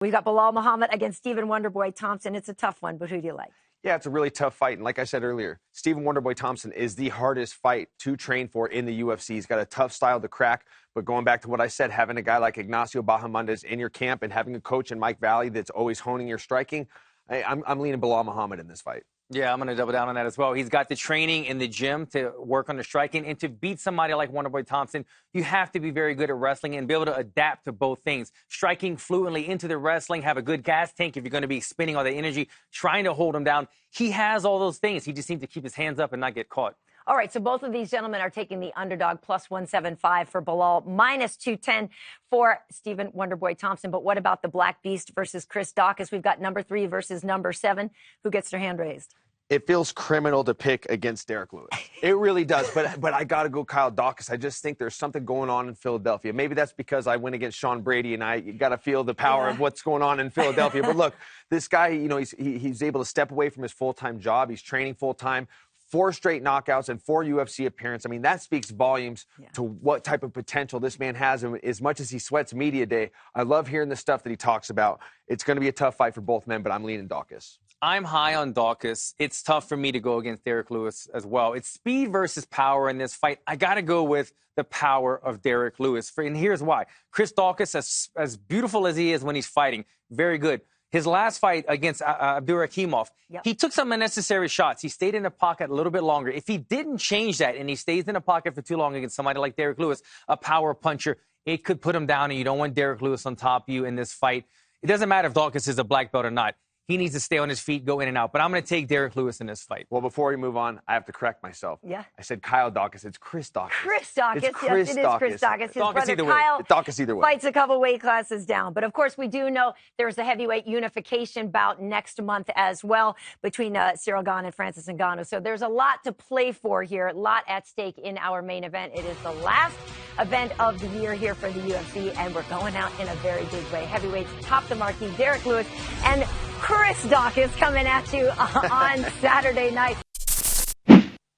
We've got Bilal Muhammad against Stephen Wonderboy Thompson. It's a tough one, but who do you like? Yeah, it's a really tough fight. And like I said earlier, Stephen Wonderboy Thompson is the hardest fight to train for in the UFC. He's got a tough style to crack. But going back to what I said, having a guy like Ignacio Bahamondes in your camp and having a coach in Mike Valley that's always honing your striking, I'm leaning Bilal Muhammad in this fight. Yeah, I'm going to double down on that as well. He's got the training in the gym to work on the striking. And to beat somebody like Wonderboy Thompson, you have to be very good at wrestling and be able to adapt to both things. Striking fluently into the wrestling, have a good gas tank if you're going to be spending all the energy, trying to hold him down. He has all those things. He just needs to keep his hands up and not get caught. All right, so both of these gentlemen are taking the underdog plus 175 for Bilal, minus 210 for Stephen Wonderboy Thompson. But what about the Black Beast versus Chris Daukaus? We've got number 3 versus number 7. Who gets their hand raised? It feels criminal to pick against Derrick Lewis. It really does. But I got to go Kyle Daukaus. I just think there's something going on in Philadelphia. Maybe that's because I went against Sean Brady and I got to feel the power of what's going on in Philadelphia. But look, this guy, you know, he's able to step away from his full-time job. He's training full-time. 4 straight knockouts and 4 UFC appearances. I mean, that speaks volumes to what type of potential this man has. And as much as he sweats media day, I love hearing the stuff that he talks about. It's going to be a tough fight for both men, but I'm leaning Daukaus. I'm high on Daukaus. It's tough for me to go against Derrick Lewis as well. It's speed versus power in this fight. I got to go with the power of Derrick Lewis. And here's why. Chris Daukaus, as beautiful as he is when he's fighting, very good. His last fight against Abdurakhimov, he took some unnecessary shots. He stayed in the pocket a little bit longer. If he didn't change that and he stays in the pocket for too long against somebody like Derrick Lewis, a power puncher, it could put him down, and you don't want Derrick Lewis on top of you in this fight. It doesn't matter if Daukaus is a black belt or not. He needs to stay on his feet, go in and out. But I'm going to take Derrick Lewis in this fight. Well, before we move on, I have to correct myself. Yeah. I said Kyle Daukaus. It's Chris Daukaus. Chris Daukaus. It's Chris yes, it Daukaus. is Chris Daukaus. His Daukaus brother either way. Kyle Daukaus either way. fights a couple weight classes down. But, of course, we do know there's a heavyweight unification bout next month as well between Cyril Gane and Francis Ngannou. So there's a lot to play for here, a lot at stake in our main event. It is the last event of the year here for the UFC, and we're going out in a very big way. Heavyweights top the marquee, Derrick Lewis and Chris Daukaus coming at you on Saturday night.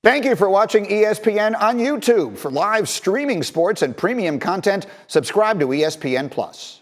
Thank you for watching ESPN on YouTube. For live streaming sports and premium content, subscribe to ESPN+.